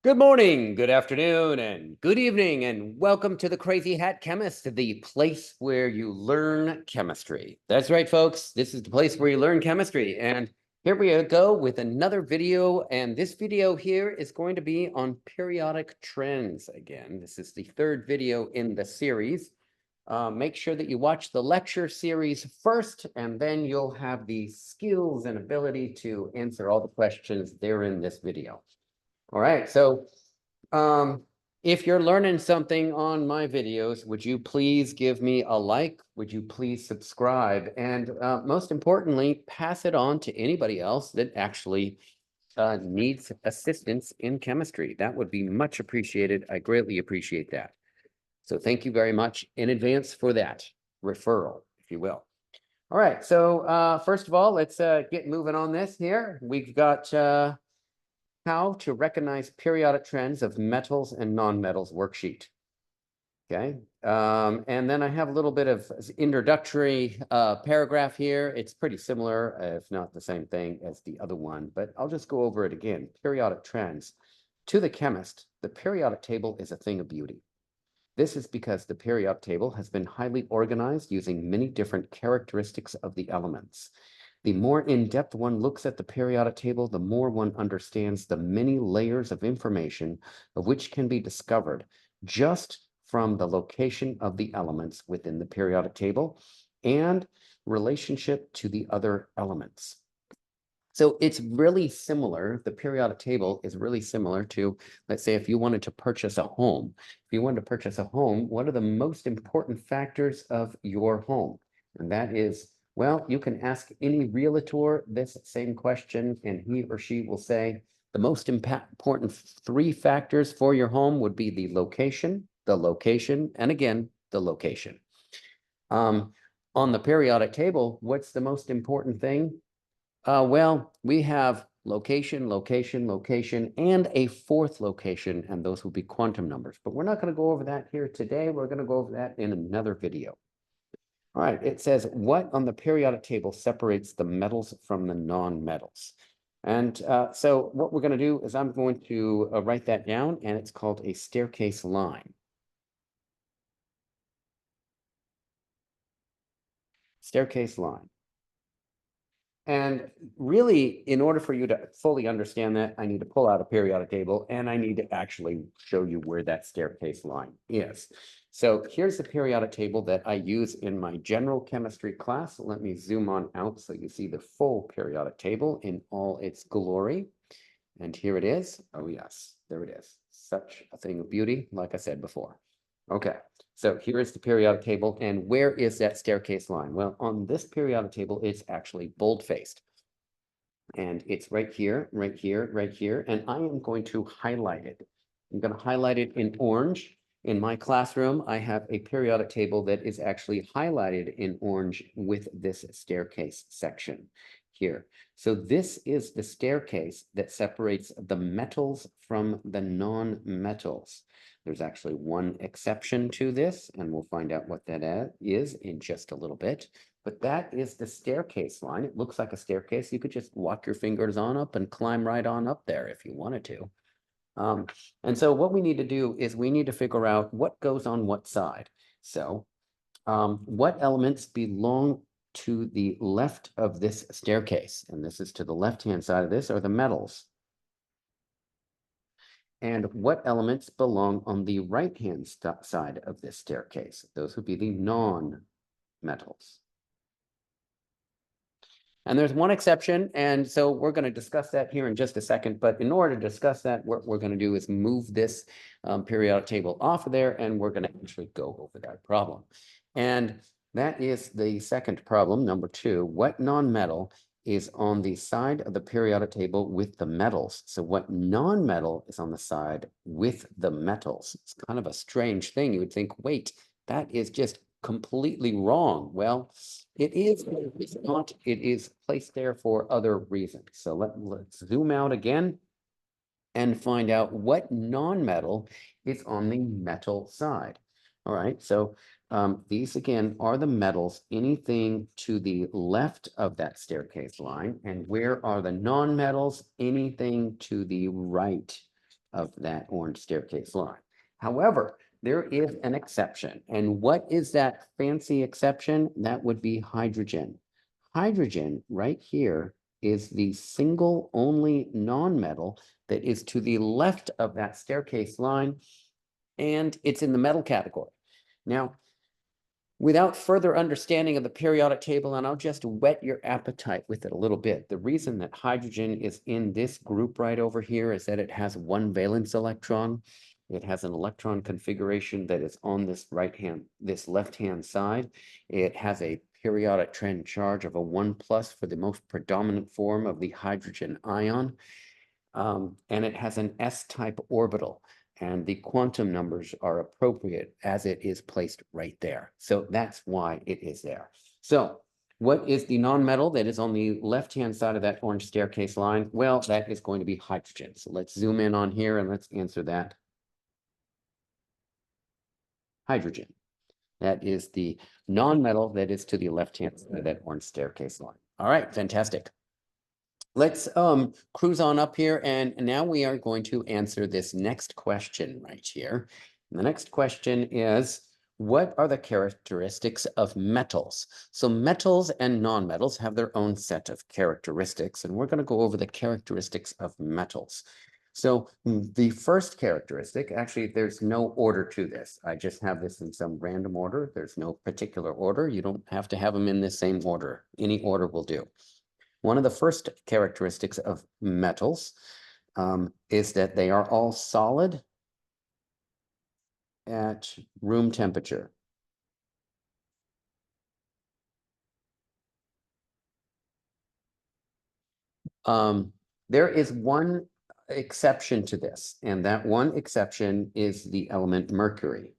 Good morning, good afternoon, and good evening, and welcome to the Crazy Hat Chemist, the place where you learn chemistry. That's right, folks. This is the place where you learn chemistry. And here we go with another video. And this video here is going to be on periodic trends again. This is the third video in the series. Make sure that you watch the lecture series first, and then you'll have the skills and ability to answer all the questions there in this video. All right, so if you're learning something on my videos, would you please give me a like? Would you please subscribe? And most importantly, pass it on to anybody else that actually needs assistance in chemistry. That would be much appreciated. I greatly appreciate that. So thank you very much in advance for that referral, if you will. All right, so first of all, let's get moving on this here. We've got how to recognize periodic trends of metals and nonmetals worksheet. Okay, and then I have a little bit of introductory paragraph here. It's pretty similar, if not the same thing as the other one, but I'll just go over it again. Periodic trends. To the chemist, the periodic table is a thing of beauty. This is because the periodic table has been highly organized using many different characteristics of the elements. The more in-depth one looks at the periodic table, the more one understands the many layers of information of which can be discovered just from the location of the elements within the periodic table and relationship to the other elements. So it's really similar. The periodic table is really similar to, let's say, if you wanted to purchase a home. If you wanted to purchase a home, what are the most important factors of your home? And that is, well, you can ask any realtor this same question, and he or she will say the most important three factors for your home would be the location, and again, the location. On the periodic table, what's the most important thing? Well, we have location, and a fourth location, and those will be quantum numbers. But we're not going to go over that here today. We're going to go over that in another video. All right, it says, what on the periodic table separates the metals from the non-metals? And so what we're going to do is I'm going to write that down, and it's called a staircase line. Staircase line. And really, in order for you to fully understand that, I need to pull out a periodic table and I need to actually show you where that staircase line is. So here's the periodic table that I use in my general chemistry class. Let me zoom on out so you see the full periodic table in all its glory. And here it is. Oh, yes, there it is. Such a thing of beauty, like I said before. Okay, so here is the periodic table, and where is that staircase line? Well, on this periodic table, it's actually bold-faced. And it's right here, right here, right here, and I am going to highlight it. I'm going to highlight it in orange. In my classroom, I have a periodic table that is actually highlighted in orange with this staircase section here. So this is the staircase that separates the metals from the non-metals. There's actually one exception to this, and we'll find out what that is in just a little bit. But that is the staircase line. It looks like a staircase. You could just walk your fingers on up and climb right on up there if you wanted to. And so what we need to do is we need to figure out what goes on what side. So what elements belong to the left of this staircase? And this is to the left-hand side of this, are the metals. And what elements belong on the right-hand side of this staircase? Those would be the non-metals. And there's one exception, and so we're going to discuss that here in just a second. But in order to discuss that, what we're going to do is move this periodic table off of there, and we're going to actually go over that problem. And that is the second problem, number 2. What non-metal is on the side of the periodic table with the metals? So what non-metal is on the side with the metals? It's kind of a strange thing. You would think, wait, that is just completely wrong. Well, it is, it's not, it is placed there for other reasons. So let's zoom out again and find out what non-metal is on the metal side. All right, so these again are the metals, anything to the left of that staircase line. And where are the non-metals? Anything to the right of that orange staircase line. However, there is an exception. And what is that fancy exception? That would be hydrogen. Hydrogen right here is the single only nonmetal that is to the left of that staircase line, and it's in the metal category. Now, without further understanding of the periodic table, and I'll just whet your appetite with it a little bit. The reason that hydrogen is in this group right over here is that it has one valence electron. It has an electron configuration that is on this this left-hand side. It has a periodic trend charge of a 1+ for the most predominant form of the hydrogen ion. And it has an S-type orbital. And the quantum numbers are appropriate as it is placed right there. So that's why it is there. So what is the nonmetal that is on the left-hand side of that orange staircase line? Well, that is going to be hydrogen. So let's zoom in on here and let's answer that. Hydrogen. That is the nonmetal that is to the left-hand side of that orange staircase line. All right, fantastic. Let's cruise on up here, and now we are going to answer this next question right here. And the next question is, what are the characteristics of metals? So metals and nonmetals have their own set of characteristics, and we're going to go over the characteristics of metals. So the first characteristic, actually, there's no order to this. I just have this in some random order. There's no particular order. You don't have to have them in the same order. Any order will do. One of the first characteristics of metals is that they are all solid at room temperature. There is one exception to this, and that one exception is the element mercury,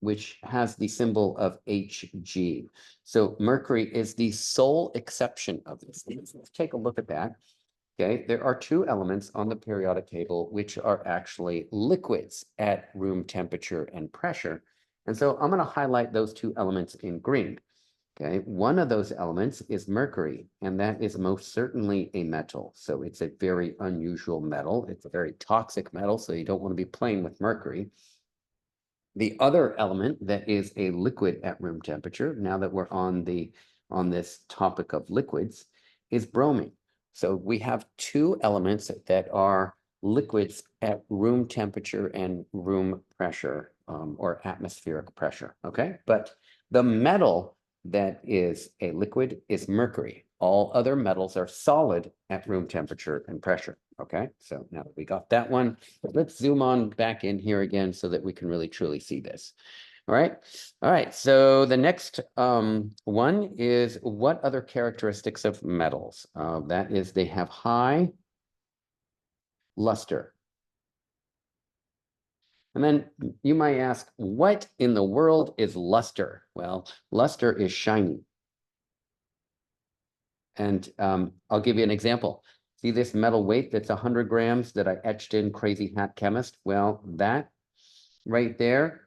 which has the symbol of Hg. So mercury is the sole exception of this. Let's take a look at that. Okay, there are two elements on the periodic table which are actually liquids at room temperature and pressure. And so I'm going to highlight those two elements in green. Okay, one of those elements is mercury, and that is most certainly a metal. So it's a very unusual metal. It's a very toxic metal, so you don't want to be playing with mercury. The other element that is a liquid at room temperature, now that we're on this topic of liquids, is bromine. So we have two elements that are liquids at room temperature and room pressure, or atmospheric pressure, okay? But the metal that is a liquid is mercury. All other metals are solid at room temperature and pressure, okay? So now that we got that one, let's zoom on back in here again so that we can really truly see this. All right, so the next one is, what other characteristics of metals? That is, they have high luster. And then you might ask, what in the world is luster? Well, luster is shiny. And I'll give you an example. See this metal weight that's 100 grams that I etched in Crazy Hat Chemist? Well, that right there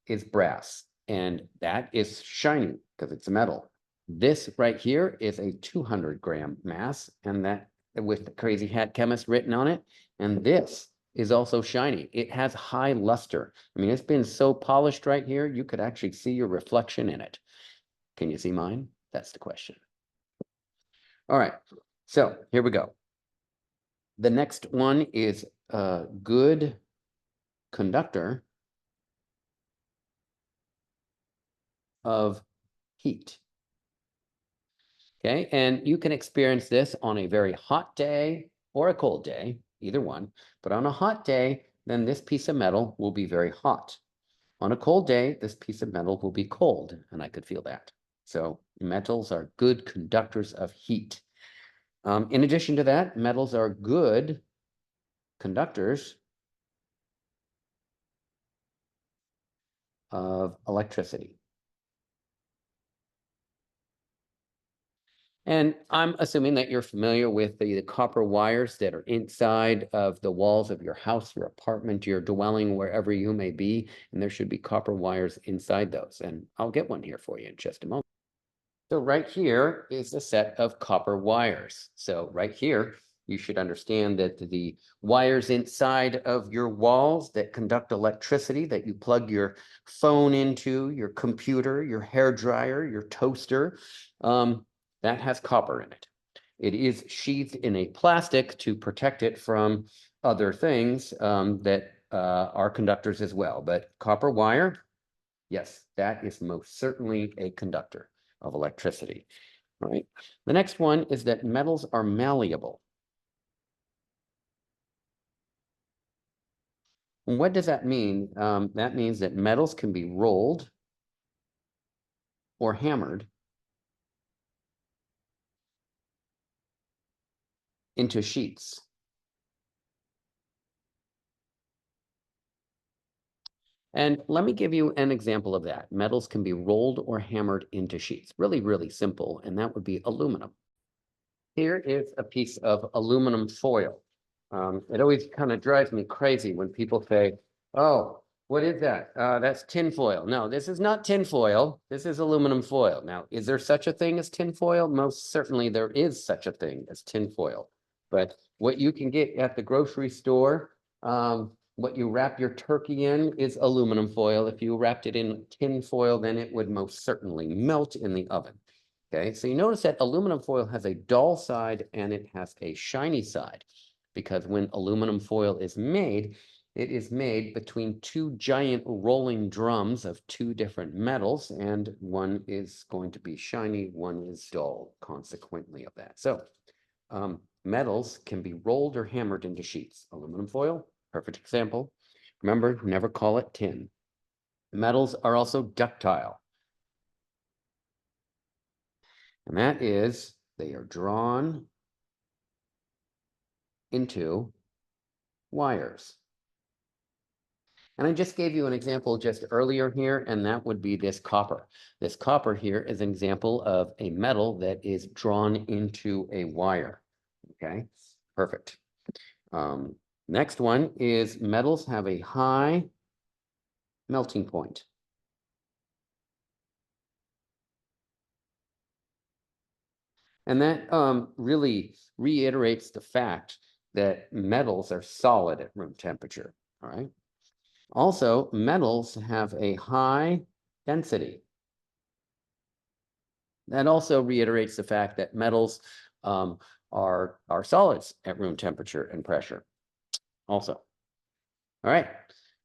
is brass, and that is shiny because it's a metal. This right here is a 200-gram mass, and that with the Crazy Hat Chemist written on it, and this is also shiny. It has high luster. I mean, it's been so polished right here, you could actually see your reflection in it. Can you see mine? That's the question. All right, so here we go. The next one is a good conductor of heat. Okay, and you can experience this on a very hot day or a cold day, either one. But on a hot day, then this piece of metal will be very hot. On a cold day, this piece of metal will be cold, and I could feel that. So metals are good conductors of heat. In addition to that, metals are good conductors of electricity. And I'm assuming that you're familiar with the copper wires that are inside of the walls of your house, your apartment, your dwelling, wherever you may be. And there should be copper wires inside those. And I'll get one here for you in just a moment. So right here is a set of copper wires. So right here, You should understand that the wires inside of your walls that conduct electricity that you plug your phone into, your computer, your hair dryer, your toaster, that has copper in it. It is sheathed in a plastic to protect it from other things that are conductors as well. But copper wire, yes, that is most certainly a conductor of electricity. All right. The next one is that metals are malleable. And what does that mean? That means that metals can be rolled or hammered into sheets. And let me give you an example of that. Metals can be rolled or hammered into sheets. Really, really simple. And that would be aluminum. Here is a piece of aluminum foil. It always kind of drives me crazy when people say, oh, what is that? That's tin foil. No, this is not tin foil. This is aluminum foil. Now, is there such a thing as tin foil? Most certainly there is such a thing as tin foil. But what you can get at the grocery store, what you wrap your turkey in is aluminum foil. If you wrapped it in tin foil, then it would most certainly melt in the oven. Okay, so you notice that aluminum foil has a dull side and it has a shiny side, because when aluminum foil is made, it is made between two giant rolling drums of two different metals, and one is going to be shiny, one is dull, consequently of that. So metals can be rolled or hammered into sheets. Aluminum foil, perfect example. Remember, never call it tin. Metals are also ductile. And that is, they are drawn into wires. And I just gave you an example just earlier here, and that would be this copper. This copper here is an example of a metal that is drawn into a wire. Okay, perfect. Next one is metals have a high melting point. And that really reiterates the fact that metals are solid at room temperature, all right? Also, metals have a high density. That also reiterates the fact that metals are solids at room temperature and pressure also. All right,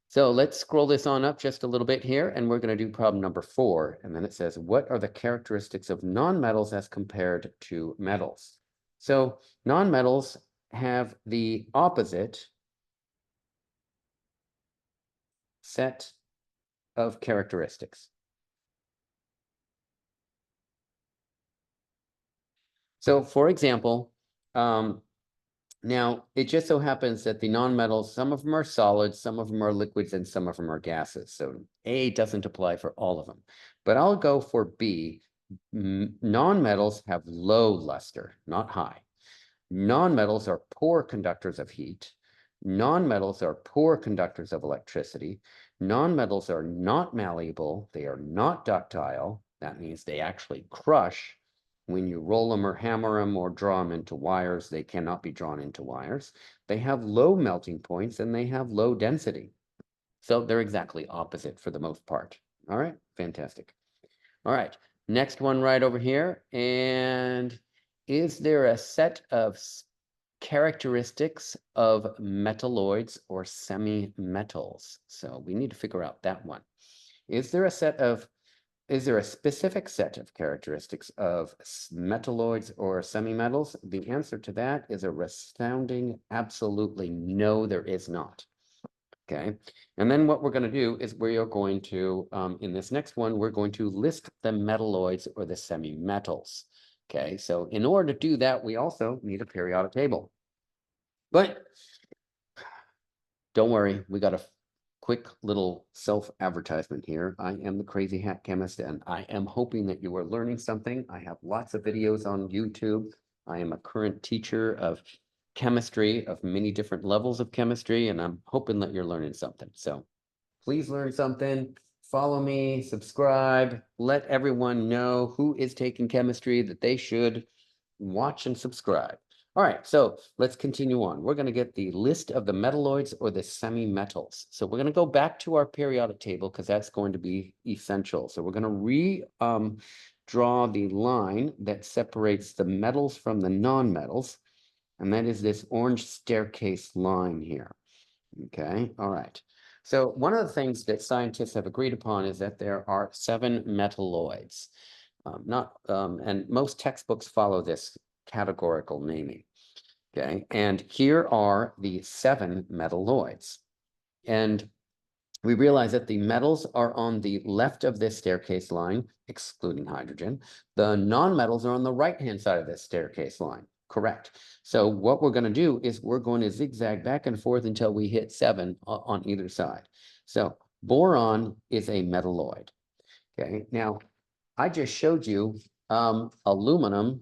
so let's scroll this on up just a little bit here, and we're going to do problem number 4. And then it says, what are the characteristics of nonmetals as compared to metals? So nonmetals have the opposite set of characteristics. So for example, now it just so happens that the nonmetals, some of them are solids, some of them are liquids, and some of them are gases. So A doesn't apply for all of them. But I'll go for B. Nonmetals have low luster, not high. Nonmetals are poor conductors of heat. Nonmetals are poor conductors of electricity. Nonmetals are not malleable. They are not ductile. That means they actually crush. When you roll them or hammer them or draw them into wires, they cannot be drawn into wires. They have low melting points and they have low density. So they're exactly opposite for the most part. All right, fantastic. All right, next one right over here. And is there a set of characteristics of metalloids or semimetals? So we need to figure out that one. Is there a specific set of characteristics of metalloids or semimetals? The answer to that is a resounding absolutely no, there is not. Okay, and then what we're going to do is we are going to, in this next one, we're going to list the metalloids or the semimetals. Okay, so in order to do that, we also need a periodic table. But don't worry, we got a quick little self-advertisement here. I am the Crazy Hat Chemist, and I am hoping that you are learning something. I have lots of videos on YouTube. I am a current teacher of chemistry, of many different levels of chemistry, and I'm hoping that you're learning something. So please learn something. Follow me, subscribe, let everyone know who is taking chemistry that they should watch and subscribe. All right, so let's continue on. We're going to get the list of the metalloids or the semimetals. So we're going to go back to our periodic table because that's going to be essential. So we're going to draw the line that separates the metals from the nonmetals, and that is this orange staircase line here. Okay, all right. So one of the things that scientists have agreed upon is that there are 7 metalloids. And most textbooks follow this categorical naming. Okay, and here are the 7 metalloids. And we realize that the metals are on the left of this staircase line, excluding hydrogen. The nonmetals are on the right-hand side of this staircase line. Correct. So what we're going to do is we're going to zigzag back and forth until we hit 7 on either side. So boron is a metalloid. Okay, now I just showed you aluminum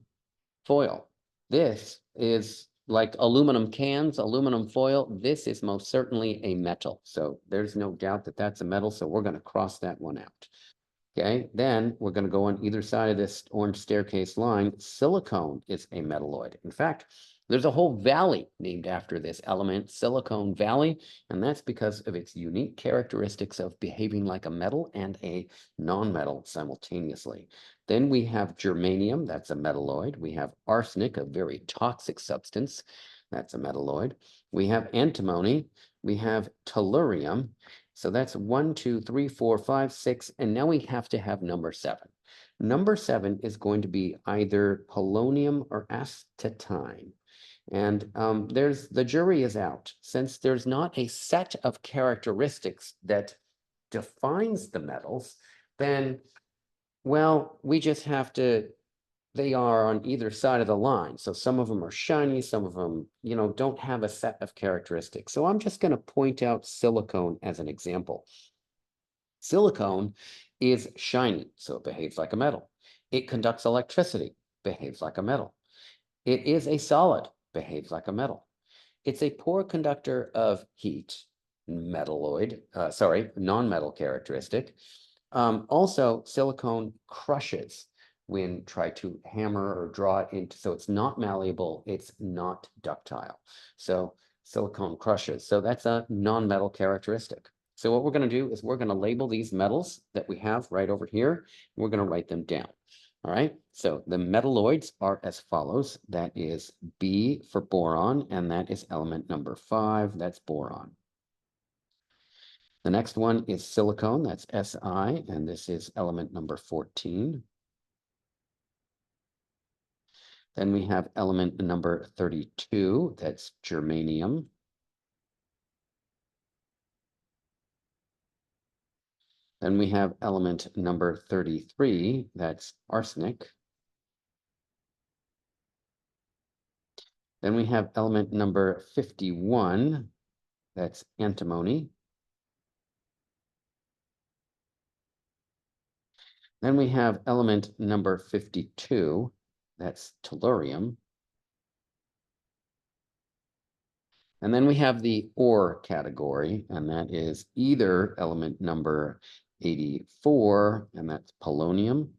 foil. This is like aluminum cans, aluminum foil. This is most certainly a metal. So there's no doubt that that's a metal. So we're going to cross that one out. Okay, then we're going to go on either side of this orange staircase line. Silicone is a metalloid. In fact, there's a whole valley named after this element, Silicon Valley, and that's because of its unique characteristics of behaving like a metal and a non-metal simultaneously. Then we have germanium, that's a metalloid. We have arsenic, a very toxic substance, that's a metalloid. We have antimony, we have tellurium. So that's 1, 2, 3, 4, 5, 6, and now we have to have number 7. Number 7 is going to be either polonium or astatine. And the jury is out. Since there's not a set of characteristics that defines the metals, then, well, we just have to, they are on either side of the line. So some of them are shiny, some of them, don't have a set of characteristics. So I'm just going to point out silicone as an example. Silicone is shiny, so it behaves like a metal. It conducts electricity, behaves like a metal. It is a solid, behaves like a metal. It's a poor conductor of heat, non-metal characteristic. Also, silicone crushes when try to hammer or draw it into, so it's not malleable, it's not ductile. So silicone crushes. So that's a non-metal characteristic. So what we're going to do is we're going to label these metals that we have right over here. We're going to write them down. All right, so the metalloids are as follows. That is B for boron, and that is element number 5. That's boron. The next one is silicone. That's Si, and this is element number 14. Then we have element number 32. That's germanium. Then we have element number 33. That's arsenic. Then we have element number 51. That's antimony. Then we have element number 52, that's tellurium. And then we have the ore category, and that is either element number 84, and that's polonium,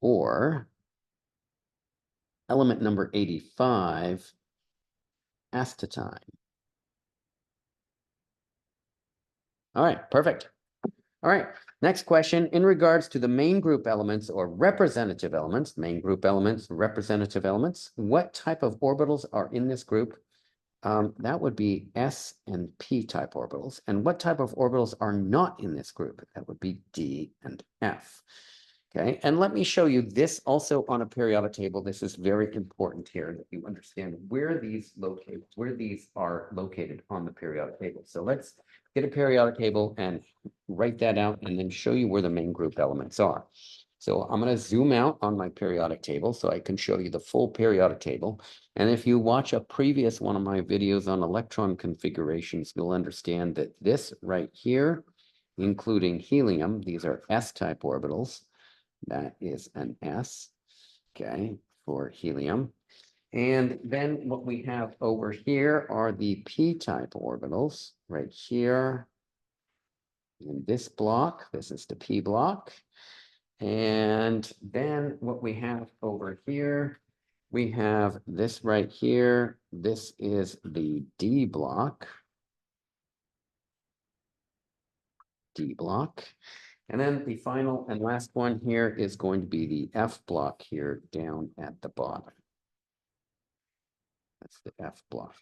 or element number 85, astatine. All right, perfect. All right, next question. In regards to the main group elements or representative elements, main group elements, representative elements, what type of orbitals are in this group? That would be S and P type orbitals. And what type of orbitals are not in this group? That would be D and F. Okay, and let me show you this also on a periodic table. This is very important here that you understand where these are located on the periodic table. So let's get a periodic table and write that out and then show you where the main group elements are. So I'm going to zoom out on my periodic table so I can show you the full periodic table. And if you watch a previous one of my videos on electron configurations, you'll understand that this right here, including helium, these are S-type orbitals. That is an S, okay, for helium. And then what we have over here are the P-type orbitals right here in this block. This is the P block. And then what we have over here we have this right here. This is the D block. D block. And then the final and last one here is going to be the F block here down at the bottom. That's the F block.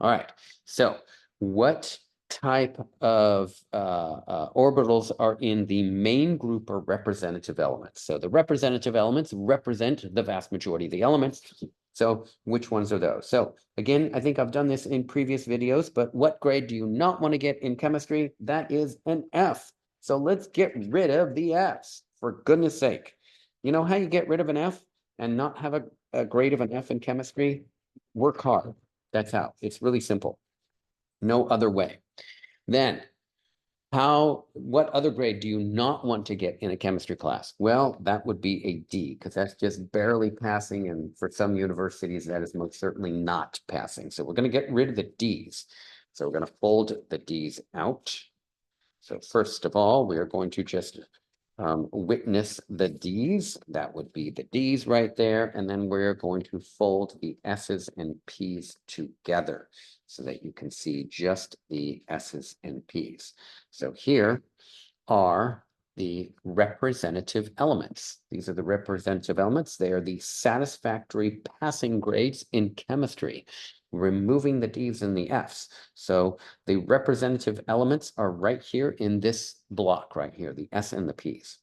All right. So what type of orbitals are in the main group or representative elements? So the representative elements represent the vast majority of the elements. So which ones are those? So again, I think I've done this in previous videos, but what grade do you not want to get in chemistry? That is an F. So let's get rid of the Fs, for goodness sake. You know how you get rid of an F and not have a grade of an F in chemistry? Work hard. That's how. It's really simple. No other way. Then, what other grade do you not want to get in a chemistry class? Well, that would be a D, because that's just barely passing. And for some universities, that is most certainly not passing. So we're going to get rid of the Ds. So we're going to fold the Ds out. So first of all, we are going to just witness the Ds. That would be the Ds right there. And then we're going to fold the S's and P's together so that you can see just the S's and P's. So here are the representative elements. These are the representative elements. They are the satisfactory passing grades in chemistry, removing the D's and the F's. So the representative elements are right here in this block right here, the S and the P's.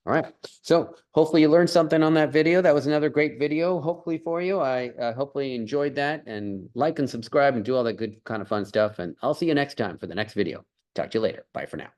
All right, so hopefully you learned something on that video. That was another great video, hopefully for you. I hopefully enjoyed that, and like and subscribe and do all that good kind of fun stuff. And I'll see you next time for the next video. Talk to you later. Bye for now.